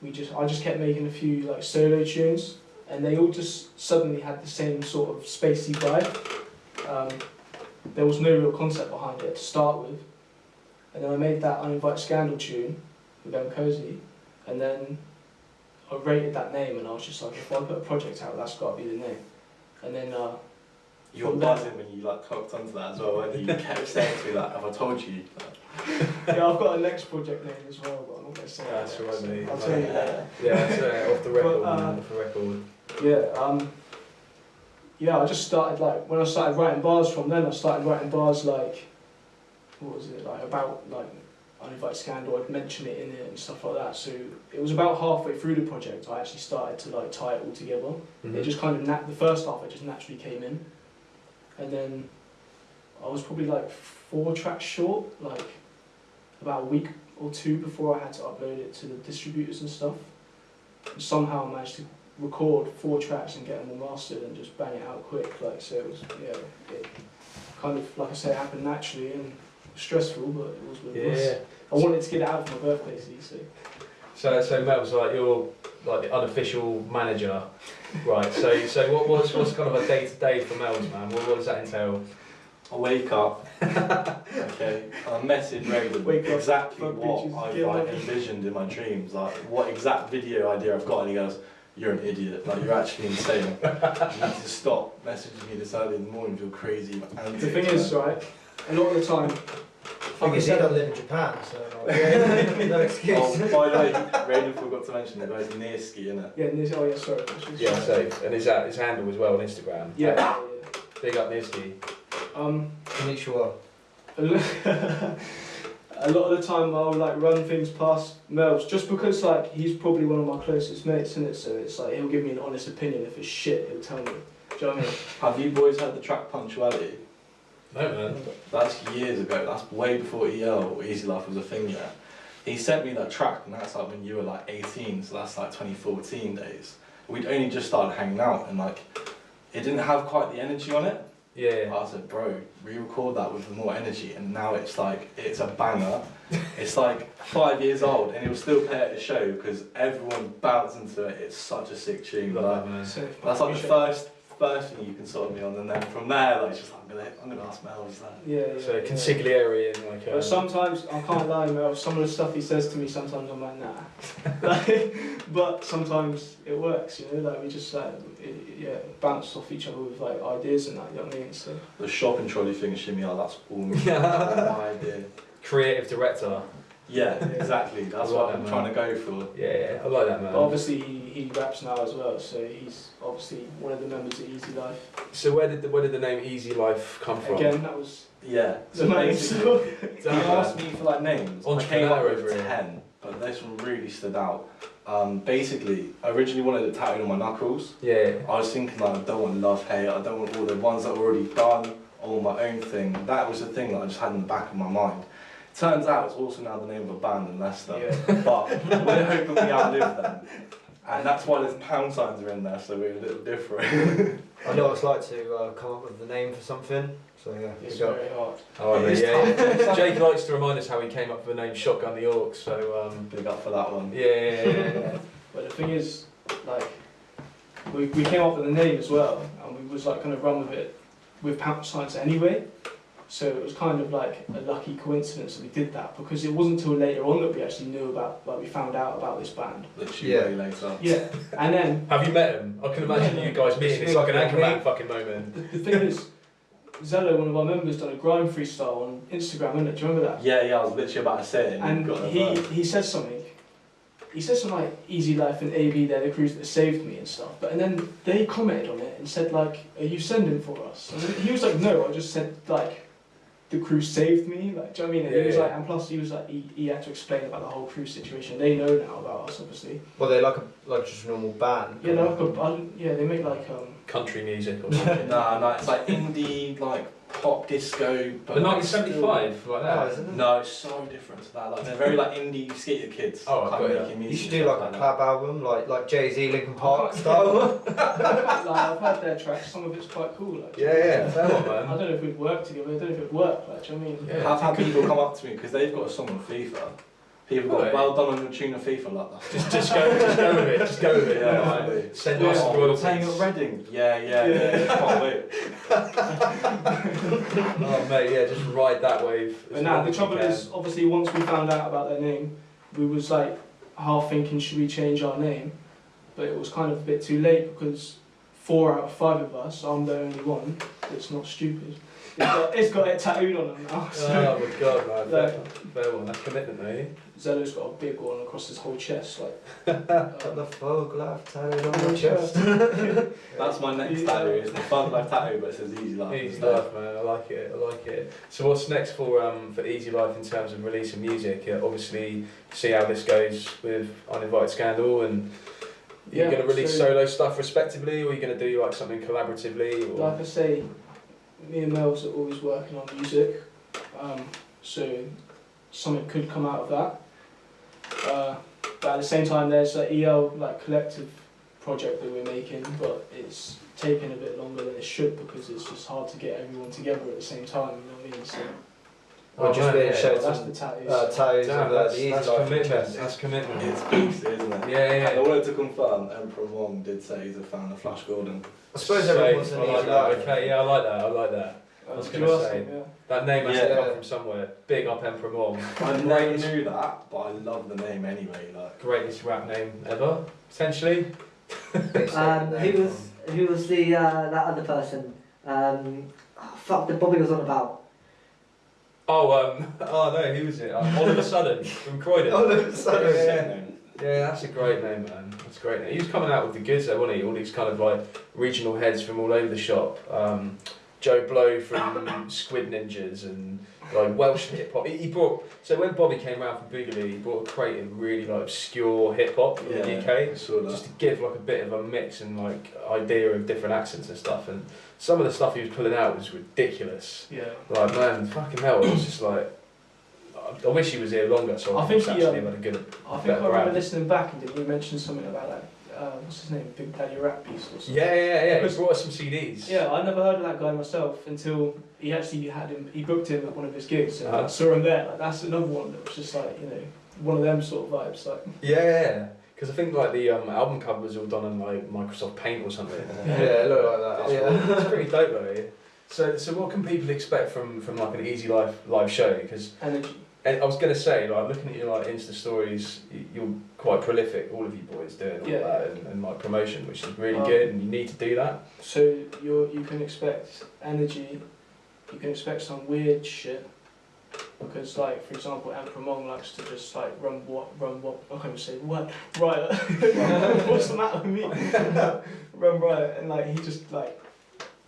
I just kept making a few like solo tunes, and they all just suddenly had the same sort of spacey vibe. There was no real concept behind it to start with. And then I made that Uninvited Scandal tune with M Cozy, and then I rated that name, and I was just like, if I put a project out, that's got to be the name. And then You were buzzing when you like clocked onto that as well, and you kept saying to me like, "Have I told you?" yeah, I've got a next project name as well, but I'm not going to say that. That's right, mate. I'll tell you later. Yeah, that's off the record, But, man, off the record. Yeah, yeah, I just started like, when I started writing bars from then, I started writing bars like, what was it, like about like Uninvited Scandal, I'd mention it in it and stuff like that. So it was about halfway through the project I actually started to like tie it all together. Mm-hmm. It just kind of, the first half it just naturally came in. And then I was probably like 4 tracks short, like about a week or 2 before I had to upload it to the distributors and stuff. And somehow I managed to record 4 tracks and get them all mastered and just bang it out quick. Like, so it was, yeah, it kind of, like I say, happened naturally and stressful, but it was what it was. I wanted to get it out for my birthday, see. So Melvs, like you're like the unofficial manager, right? So what's kind of a day to day for Melvs, man? What does that entail? I wake up, okay, I message Reydon exactly what I've like envisioned in my dreams, like what exact video idea I've got, and he goes, "You're an idiot, like you're actually insane. You need to stop messaging me this early in the morning, feel crazy." The thing is, right, a lot of the time, I guess he don't live in Japan, so like, no excuse. Oh, by the way, Reydon forgot to mention the guy's near ski, innit? yeah, oh yeah, sorry. Yeah, so and is that his handle as well on Instagram? Yeah. Big up Niski. Konnichiwa. a lot of the time I'll like run things past Melvs just because like he's probably one of my closest mates, isn't it? So it's like he'll give me an honest opinion. If it's shit, he'll tell me. Do you know what I mean? Have you boys heard the track Punctuality? No, man. That's years ago. That's way before EL or Easy Life was a thing yet. He sent me that track, and that's like when you were like 18, so that's like 2014 days. We'd only just started hanging out, and like it didn't have quite the energy on it. Yeah. I said, bro, re-record that with more energy, and now it's like, it's a banger. It's like 5 years old, and he'll still play at a show because everyone bounces into it. It's such a sick tune. Love Like, that, man. that's like the first thing you can sort me on, and then from there, like, it's just like, I'm gonna ask Melvs that. Yeah. So consigliere and like. But sometimes I can't lie, Mel. Some of the stuff he says to me, sometimes I'm like, nah. But sometimes it works, you know. Like we just bounce off each other with like ideas and that. You know what I mean? So. The shopping trolley thing, shimmy, that's all my idea. Creative director. Yeah, exactly. That's what I'm trying to go for. Yeah, I like that, man. But obviously he raps now as well, so he's obviously one of the members of Easy Life. So where did the name Easy Life come from? Again, that was So basically, he asked me for like names. I came up Entrepreneur with over here. 10, but this one really stood out. Basically, I originally wanted it tattooed on my knuckles. Yeah. I was thinking like, I don't want love, hate, I don't want all the ones that are already done, all my own thing. That was the thing that I just had in the back of my mind. Turns out it's also now the name of a band in Leicester, but we're hoping we outlive them. And that's why there's pound signs are in there, so we're a little different. I know what it's like to come up with the name for something, so yeah. It's very hard. Oh, yeah. Jake likes to remind us how he came up with the name Shotgun The Aux, so Big up for that one. yeah. But the thing is, like, we came up with a name as well, and we was like going to run with it with pound signs anyway. So it was kind of like a lucky coincidence that we did that, because it wasn't until later on that we actually knew about, like we found out about this band. Literally way later. Yeah, and then... Have you met him? I can imagine you guys meeting. It's like an Anchorman fucking moment. The thing is, Zello, one of our members, done a grime freestyle on Instagram, innit? Do you remember that? Yeah, I was literally about to say it. And he said something. He said something like, Easy Life and AB, they're the crews that saved me and stuff. But and then they commented on it and said like, are you sending for us? And he was like, no, I just said like, the crew saved me, like, do you know what I mean? And he was like, and plus he was like, he had to explain about the whole crew situation. They know now about us, obviously. Well, they're like just a normal band. Yeah, they make like country music or something. No, it's like indie, like pop disco. But The 1975, like that. isn't it? No, it's so different to that. Like they're very like indie skater kids. Oh, kind of got ya. making music. You should do like a that. collab album, like Jay-Z, Linkin Park style. like, I've heard their tracks, some of it's quite cool. Like, Yeah, fair one, I man. don't know if we'd work together, I don't know if it'd work, like, do you know what I mean? Yeah. I've had people come up to me because they've got a song on FIFA. People go, Right. well done on your tune of FIFA like that. Just go with it. Just go with it. Yeah, Like, exactly. send Yeah. us Oh, some we're royalties. playing at Reading. Yeah. Can't wait. Oh mate, yeah, just ride that wave. as But now long the as you trouble can. is, obviously, once we found out about their name, we was like half thinking, should we change our name? But it was kind of a bit too late, because 4 out of 5 of us, I'm the only one that's not stupid. It's got it tattooed on them now. So Oh my god, man. Like- Fair one. That's commitment, mate. Zello's got a big one across his whole chest, like. Got the folk laugh tattooed on your chest. That's my next tattoo. It's the fun life tattoo, but it says Easy Life. Easy instead. Life, man. I like it. So what's next for Easy Life in terms of releasing music? Obviously, see how this goes with Uninvited Scandal, and you're going to release solo stuff respectively, or are you going to do like something collaboratively? Or? Like I say, me and Melvs are always working on music, so something could come out of that. But at the same time, there's an EL like collective project that we're making, but it's taken a bit longer than it should, because it's just hard to get everyone together at the same time. You know what I mean? So We'll just be showing that's some the tattoos. tattoos Damn, of that's the Easy that's Life on your commitment. chest. That's commitment. It's beast, isn't it? Yeah. And I wanted to confirm, Emperor Mong did say he's a fan of Flash Gordon. I suppose everyone wants Safe. an I like Easy that. Life. Okay, yeah, I like that. I was Did gonna you ask say. him? Yeah. That name has to Yeah. come from somewhere. Big up Emperor Mong. I never knew that, but I love the name anyway. Like, Greatest rap name ever, potentially. Who was the that other person? Fuck, the Bobby was on about. Oh no, who was it? Oliver Sudden from Croydon. Oliver Sudden. Yeah, that's a great name, man. That's a great name. He was coming out with the goods though, wasn't he? All these kind of like regional heads from all over the shop. Joe Blow from Squid Ninjas and like Welsh hip hop. He brought, so when Bobby came around from Boogaloo, he brought a crate of really like obscure hip hop in the UK, just to give like a bit of a mix and like idea of different accents and stuff. And some of the stuff he was pulling out was ridiculous. Yeah. Like man, fucking hell, it was just like. I wish he was here longer, so I think he had a good. I think I remember listening back and did you mention something about that? What's his name? Big Daddy Rap Beast or something. Yeah. He brought us some CDs. Yeah, I never heard of that guy myself until he actually had him. He booked him at one of his gigs, and I saw him there. Like that's another one that was just like one of them sort of vibes. Like yeah, because I think like the album cover was all done on like Microsoft Paint or something. Yeah, it looked like that. It's pretty dope though. So what can people expect from like an Easy live show? Because energy. And I was going to say, like, looking at your like Insta stories, you're quite prolific. All of you boys doing all that and like promotion, which is really good, and you need to do that. So you can expect energy. You can expect some weird shit because, like, for example, Emperor Mong likes to just like run what I can't even say what riot. What's the matter with me? Run riot, and like he just like.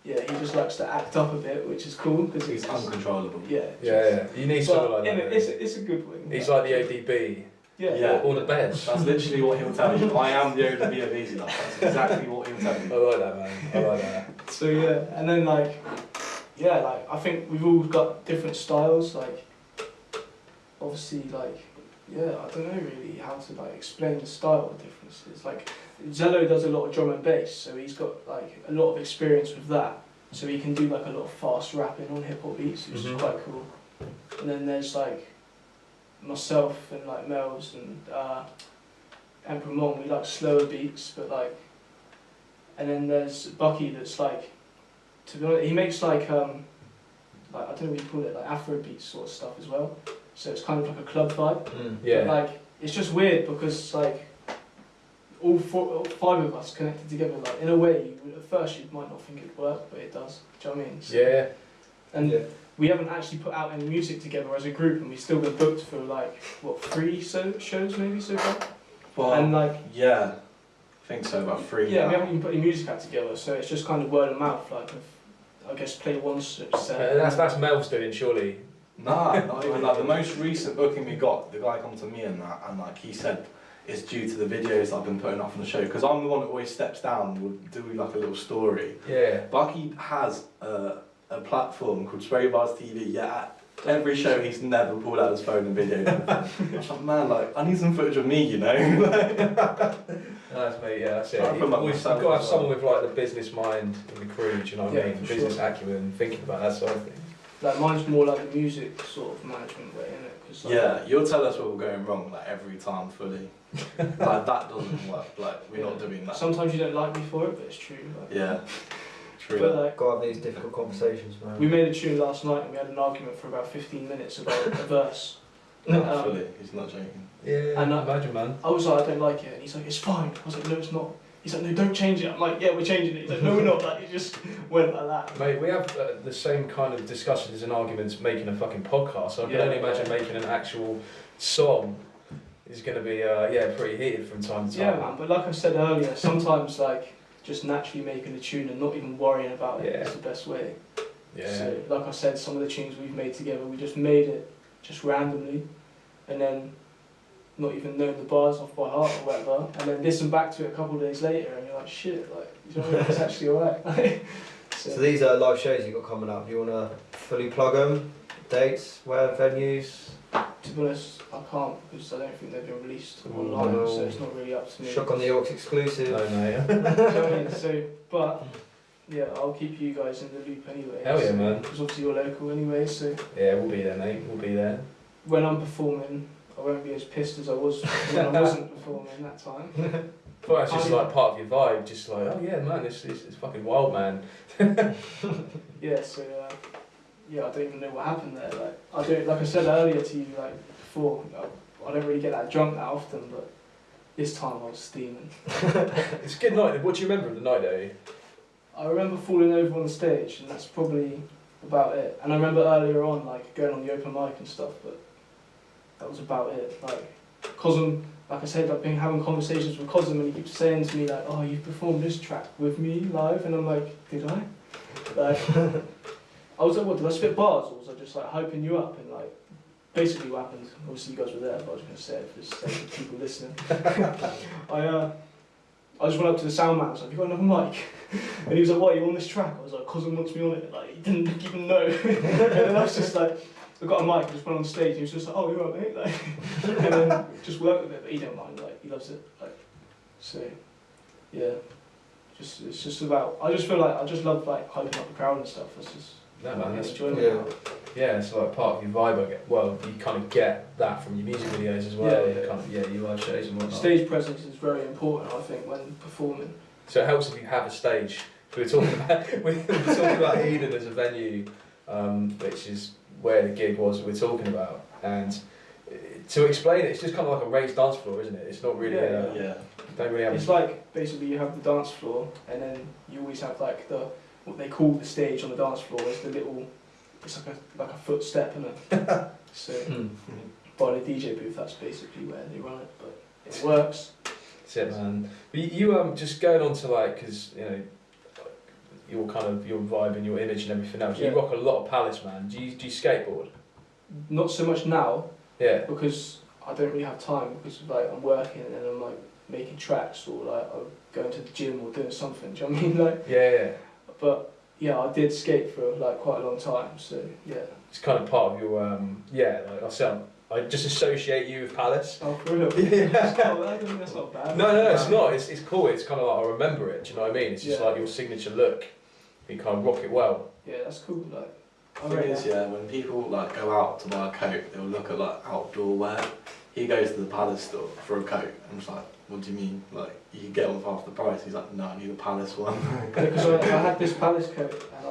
Yeah, he just likes to act up a bit, which is cool because he's uncontrollable. Yeah. You need someone like that. It's a good wing. He's like the ODB. Yeah. Or the Bears. That's literally what he'll tell you. I am the ODB of Easy Life. That's exactly what he'll tell you. I like that, man. I like that. So yeah, and then like I think we've all got different styles. Like obviously, like I don't know really how to like explain the style differences. Like. Zello does a lot of drum and bass, so he's got like a lot of experience with that. So he can do like a lot of fast rapping on hip hop beats, which is quite cool. And then there's like myself and like Melvs and Emperor Mong. We like slower beats, but like. And then there's Bucky that's like, to be honest, he makes like I don't know what you call it, like Afrobeat sort of stuff as well. So it's kind of like a club vibe. Yeah. But like it's just weird because like. All five of us connected together, like in a way, at first you might not think it'd work, but it does. Do you know what I mean? So, and we haven't actually put out any music together as a group, and we've still been booked for like, 3 shows maybe so far? Well, and like... Yeah, I think so, about 3 Yeah, we haven't even put any music out together, so it's just kind of word of mouth, like, I guess play one set. That's Melvs doing, surely? Nah, not even like the most recent booking we got, the guy come to me and that, and like he said, it's due to the videos I've been putting up on the show, because I'm the one that always steps down and will do like a little story. Yeah. Bucky has a platform called Spray Bars TV, at every show he's never pulled out his phone and videoed anything. I was like, man, like, I need some footage of me, you know? That's me, that's it. You've got to have someone with like the business mind in the crew, do you know what I mean? Business acumen, thinking about that sort of thing. Like mine's more like the music sort of management way, innit? Like, you'll tell us where we're going wrong like every time fully. Like that doesn't work. Like we're not doing that. Sometimes you don't like me for it, but it's true. Like, yeah, true. But like, gotta have these difficult conversations, man. We made a tune last night and we had an argument for about 15 minutes about a verse. No, fully. He's not joking. Yeah. And imagine, man. I was like, I don't like it, and he's like, it's fine. I was like, no, it's not. He's like, no, don't change it. I'm like, yeah, we're changing it. He's like, no, we're not. Like, it just went like that. Mate, we have the same kind of discussions and arguments making a fucking podcast. So I can only imagine making an actual song is going to be, pretty heated from time to time. Yeah, man. But like I said earlier, sometimes like just naturally making a tune and not even worrying about it is the best way. Yeah. So like I said, some of the tunes we've made together, we just made it just randomly, and then not even knowing the bars off by heart or whatever, and then listen back to it a couple of days later and you're like, shit, like, you know, it's actually alright. So these are live shows you've got coming up. You want to fully plug them? Dates, where, venues? To be honest, I can't because I don't think they've been released online, so it's not really up to me. Shotgun The Aux exclusive. No, mate. Do you know what I mean? So, but yeah, I'll keep you guys in the loop anyway. Hell yeah, man. Because obviously you're local anyway, so. Yeah, we'll be there, mate. We'll be there. When I'm performing, I won't be as pissed as I was when I wasn't performing that time. I thought that's just like part of your vibe, just like, oh yeah, man, it's fucking wild, man. Yeah, so I don't even know what happened there. Like I said earlier to you, like before, I don't really get that drunk that often, but this time I was steaming. It's a good night. What do you remember of the night, though? I remember falling over on the stage, and that's probably about it. And I remember earlier on, like going on the open mic and stuff, but that was about it. Like, Cosm, like I said, I've been having conversations with Cosm, and he keeps saying to me like, "Oh, you performed this track with me live," and I'm like, "Did I?" Like, I was like, what, did I spit bars, or was I just like hyping you up? And like, basically what happened, obviously you guys were there, but I was going to say it for the sake of people listening. I just went up to the sound man, I was like, have you got another mic? And he was like, why, are you on this track? I was like, cousin wants me on it. Like, he didn't even know. And then I was just like, I got a mic, I just went on stage, and he was just like, oh, you're right, mate. Like, and then just worked with it, but he don't mind, like, he loves it. Like, so, yeah. It's just about, I just feel like, I just love like hyping up the crowd and stuff. That's just, no man, that's enjoyment. Yeah, it's like part of your vibe. I get. Well, you kind of get that from your music videos as well. Yeah. You kind of, you live shows and whatnot. Stage presence is very important, I think, when performing. So it helps if you have a stage. We were talking about Eden as a venue, which is where the gig was we're talking about. And to explain it, it's just kind of like a raised dance floor, isn't it? It's not really. Don't really have. It's like basically you have the dance floor, and then you always have like what they call the stage on the dance floor is the little. It's like a footstep in it. So by the DJ booth, that's basically where they run it, but it works. That's it, man. But you just going on to like, because you know, your kind of your vibe and your image and everything else. Yeah. You rock a lot of Palace, man. Do you skateboard? Not so much now. Yeah. Because I don't really have time, because like I'm working and I'm like making tracks, or like I'm going to the gym or doing something. Do you know what I mean? Like. Yeah. But yeah, I did skate for like quite a long time. So yeah. It's kind of part of your like I said, I just associate you with Palace. Oh, for real? Yeah. I think that's not bad. No, it's not. It's cool. It's kind of like I remember it. Do you know what I mean? It's just Yeah. like your signature look. You kind of rock it well. Yeah, that's cool. Like, The thing is, when people like go out to buy a coat, they'll look at like outdoor wear. He goes to the Palace store for a coat. I'm just like, what do you mean? Like, you can get one for half the price. He's like, no, I need a Palace one. Because I had this Palace coat, and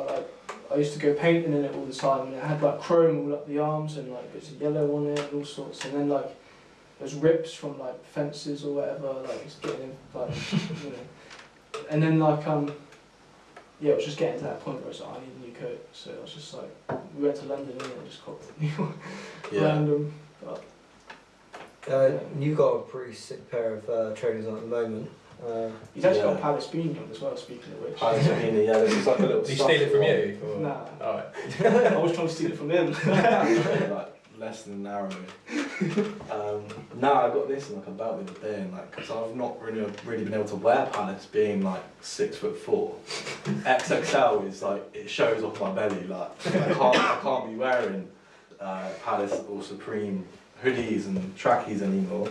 I used to go painting in it all the time, and it had like chrome all up the arms and like bits of yellow on it and all sorts. And then like there's rips from like fences or whatever, like it's getting in, like you know. And then like it was just getting to that point where I was like, I need a new coat. So I was just like, we went to London and just got a new random. But, you've got a pretty sick pair of trainers on at the moment. He's actually got a Palace beanie on as well, speaking of which. Palace beanie, yeah, there's like a little. Did he steal it from you? Or? Nah. Alright. I was trying to steal it from him. Like less than an hour ago. I got this in like a belt the other day, and like, because I've not really been able to wear Palace, being like 6'4". XXL is like, it shows off my belly. Like I can't be wearing Palace or Supreme hoodies and trackies anymore.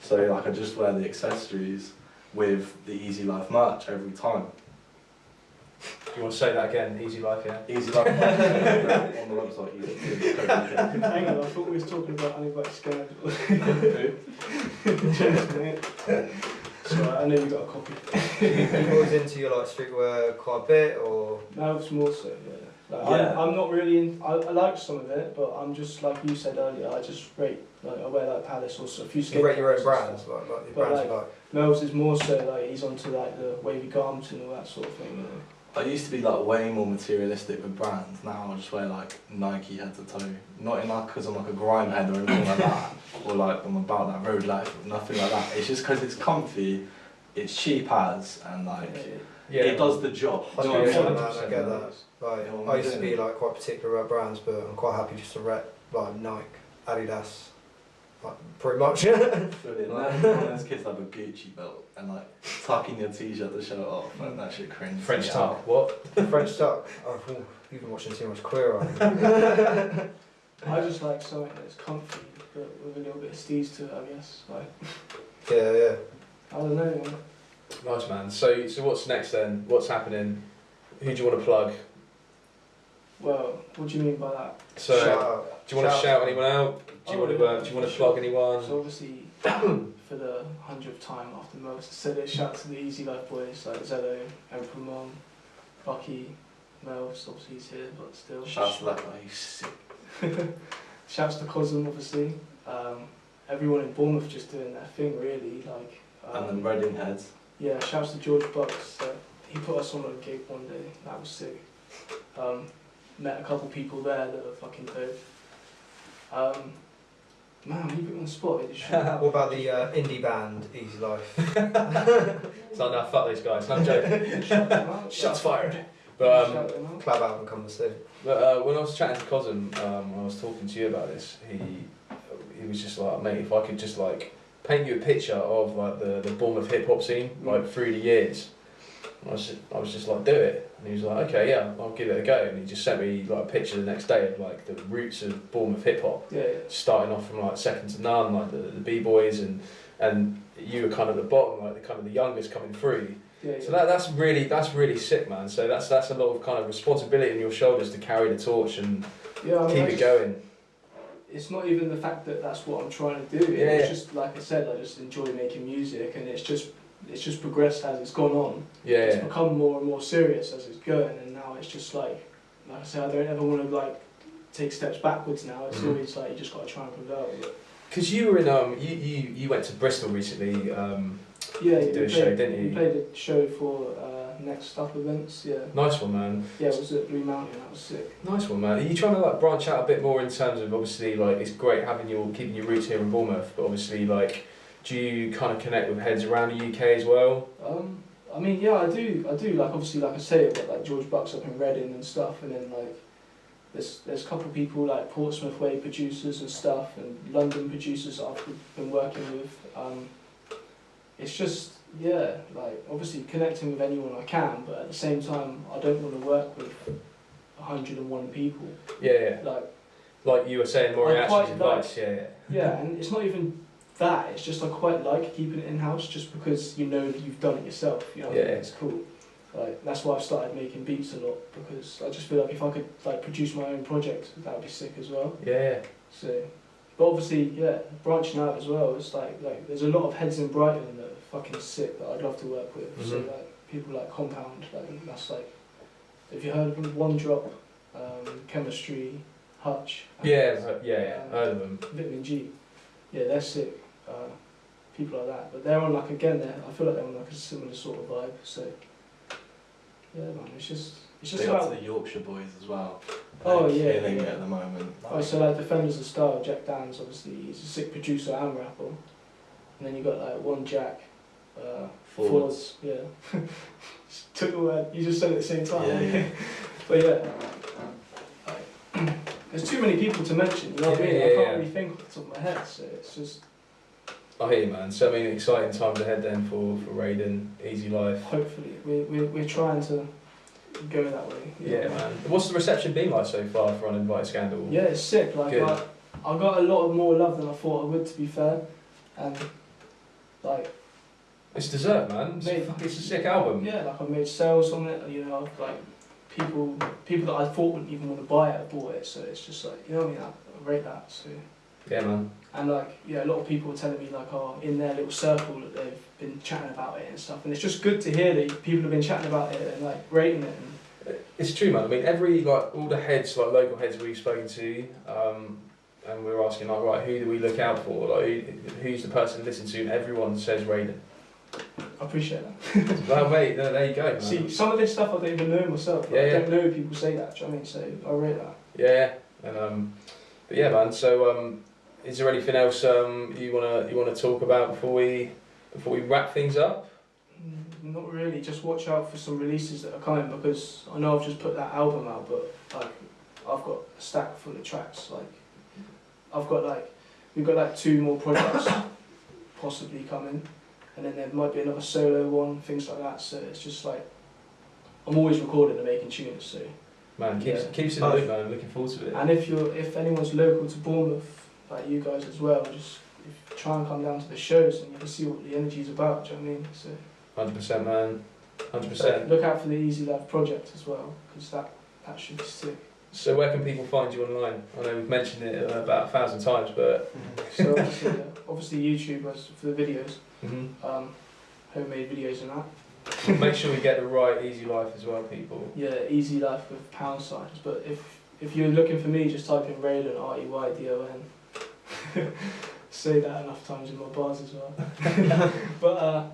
So like I just wear the accessories with the Easy Life merch every time. You want to say that again? Easy Life, yeah? Easy Life merch on the website. Hang on, I thought we was talking about Uninvited Scandal. So I know you got a copy. You always into your like streetwear quite a bit, or? Melvs more so, yeah. Like, I'm not really in, I like some of it, but I'm just like you said earlier. I just rate, like I wear like Palace or a few skate. You rate your own brands, like your brands you like. Melvs is more so like he's onto like the wavy garments and all that sort of thing. You know? I used to be like way more materialistic with brands. Now I just wear like Nike head to toe. Not in like because I'm like a grime head or anything like that, or like I'm about that road life. Nothing like that. It's just because it's comfy, it's cheap as, and like it does the job. I get that. Like, You know I used to be like quite particular about brands, but I'm quite happy just to rep like Nike, Adidas, like pretty much. Brilliant. Like, one of those kids that have a Gucci belt and like tucking your t-shirt to show it off, and that shit cringe. French tuck, what? French tuck. Oh, you've been watching too much Queer, aren't you? I just like something that's comfy, but with a little bit of steez to it, I guess. Like, yeah. I don't know. Man. Nice, man. So what's next then? What's happening? Who do you want to plug? Well, what do you mean by that? So, Shout out. do you want to shout anyone out? Do you want to plug anyone? So obviously, for the 100th time after Melvs said it, shout out to the Easy Life boys like Zello, Emperor Mong, Bucky, Melvs. Obviously he's here, but still. Shouts to that guy, he's sick. Shouts to Cosm, obviously. Everyone in Bournemouth just doing their thing, really. Like. And then Reydon heads. Yeah, shouts to George Bucks. He put us on a gig one day. That was sick. Met a couple people there that were fucking dope. Man, you put me on the spot. What about the indie band Easy Life? It's like, no, fuck those guys. No, I'm joking. Shots fired. But Club album coming soon. But when I was chatting to Cosm, when I was talking to you about this, he was just like, mate, if I could just like paint you a picture of like the Bournemouth hip hop scene like through the years. I was just like, do it. And he was like, okay, yeah, I'll give it a go. And he just sent me like a picture the next day of like the roots of Bournemouth hip hop, starting off from like second to none, like the b-boys, and you were kind of at the bottom, like the youngest coming through. So that's really sick, man. So that's a lot of kind of responsibility on your shoulders to carry the torch and keep it going. It's not even the fact that that's what I'm trying to do. It's just like I said, I just enjoy making music, and it's just progressed as it's gone on. It's become more and more serious as it's going, and now it's just like I said, I don't ever want to like take steps backwards now. It's always like you just got to try and prevail. Because you were in you went to Bristol recently. To do a show, didn't you? We played a show for Next Up events. Yeah. Nice one, man. Yeah, it was at Blue Mountain. That was sick. Nice one, man. Are you trying to like branch out a bit more in terms of obviously like it's great keeping your roots here in Bournemouth, but obviously like do you kind of connect with heads around the UK as well? I mean, yeah, I do. Like obviously, like I say, I've got like George Bucks up in Reydon and stuff, and then like there's a couple of people like Portsmouth way producers and stuff, and London producers that I've been working with. It's just like obviously connecting with anyone I can, but at the same time, I don't want to work with 101 people. Yeah. Like you were saying, Moriarty's advice. Yeah, and it's not even that. It's just I quite like keeping it in house, just because you know that you've done it yourself. You know, it's cool. Like that's why I've started making beats a lot, because I just feel like if I could like produce my own project, that would be sick as well. Yeah. So, but obviously, branching out as well. It's like there's a lot of heads in Brighton that are fucking sick that I'd love to work with. So like people like Compound, like that's like, have you heard of them? One Drop, Chemistry, Hutch. Heard of them. Vitamin G. Yeah, they're sick. People like that, but they're on like I feel like they're on like a similar sort of vibe. So yeah, man, it's just about the Yorkshire boys as well. Killing it at the moment. So like Defenders of Style, Jack Dan's obviously he's a sick producer and rapper, and then you got like One Jack, Fords. Yeah, took the word. You just said it at the same time. Yeah. But like, there's too many people to mention. You know what I mean? I can't really think off the top of my head. So it's just. I hear you, man. So I mean, exciting times ahead then for Reydon, ASY LIF. Hopefully, we're trying to go that way. Yeah, man. What's the reception been like so far for Uninvited Scandal? Yeah, it's sick. Like I got a lot more love than I thought I would, to be fair, and like. It's dessert, man. It's a sick album. Yeah, like I made sales on it. You know, like people that I thought wouldn't even want to buy it, have bought it. So it's just like, you know what I mean. I rate that. So. Yeah, man. And like, a lot of people were telling me like, in their little circle that they've been chatting about it and stuff, and it's just good to hear that people have been chatting about it and like rating it. It's true, man. I mean, all the heads, like local heads we've spoken to, and we were asking like, right, who do we look out for? Like, who's the person to listen to? And everyone says Reydon. I appreciate that. Well, mate, there you go, man. See, some of this stuff I don't even know myself. I don't know people say that. Do you know what I mean? So I rate that. Yeah, and but yeah, man. So is there anything else you wanna talk about before we wrap things up? Not really. Just watch out for some releases that are coming, because I know I've just put that album out, but like I've got a stack full of tracks. Like we've got 2 more projects possibly coming, and then there might be another solo one, things like that. So it's just like I'm always recording and making tunes. So man, keeps in the loop, man. I'm looking forward to it. And if anyone's local to Bournemouth, like you guys as well, just try and come down to the shows and you can see what the energy's about. Do you know what I mean? So 100%, man. 100%. Look out for the ASY LIF project as well, because that should be sick. So where can people find you online? I know we've mentioned it about 1,000 times, but so obviously YouTube for the videos, homemade videos and that. Make sure we get the right ASY LIF as well, people. Yeah, ASY LIF with pound signs. But if you're looking for me, just type in Reydon, Reydon. Say that enough times in my bars as well. But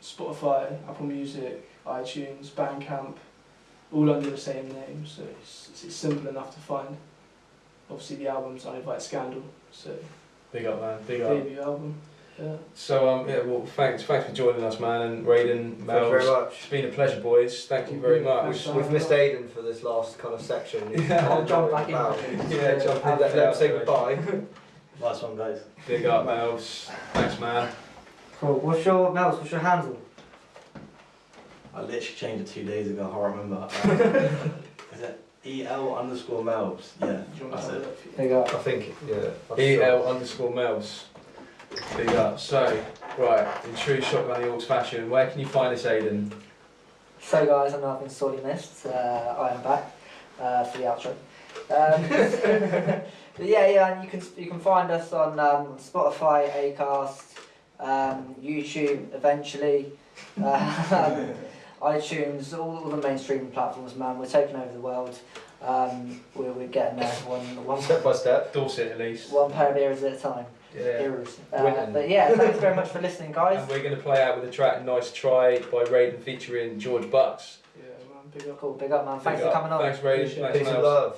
Spotify, Apple Music, iTunes, Bandcamp, all under the same name, so it's simple enough to find. Obviously the album's Uninvited Scandal, so big up, man, big up. Debut album. Yeah. So well, thanks for joining us, man, and Reydon, Thank you very Melvs. much. It's been a pleasure, boys. Thank you very much. We've missed Aiden for this last kind of section. Yeah. I'll jump back in. Yeah, jump in. Let him say goodbye. Nice one, guys. Big up, Melvs. Thanks, man. Cool. What's your handle? I literally changed it 2 days ago. I can't remember. Is it EL_Melvs? Yeah, that's it. There you go. I think, yeah. EL_Melvs. Big up. So, right, in true Shotgun The Aux fashion, where can you find us, Aiden? So guys, I know I've been sorely missed. I am back for the outro. But yeah, and you can find us on Spotify, Acast, YouTube eventually, iTunes, all the mainstream platforms. Man, we're taking over the world. We're getting there one Step by step. Dorset, at least. one pair of ears at a time. Yeah. Ears. Winning. But yeah, thanks very much for listening, guys. And we're going to play out with the track Nice Try by Reydon featuring George Bucks. Yeah, man, big up. Cool, big up, man. Thanks Big for up. coming on. Thanks, Reydon. Appreciate it. Thanks, Peace and Melvs. love.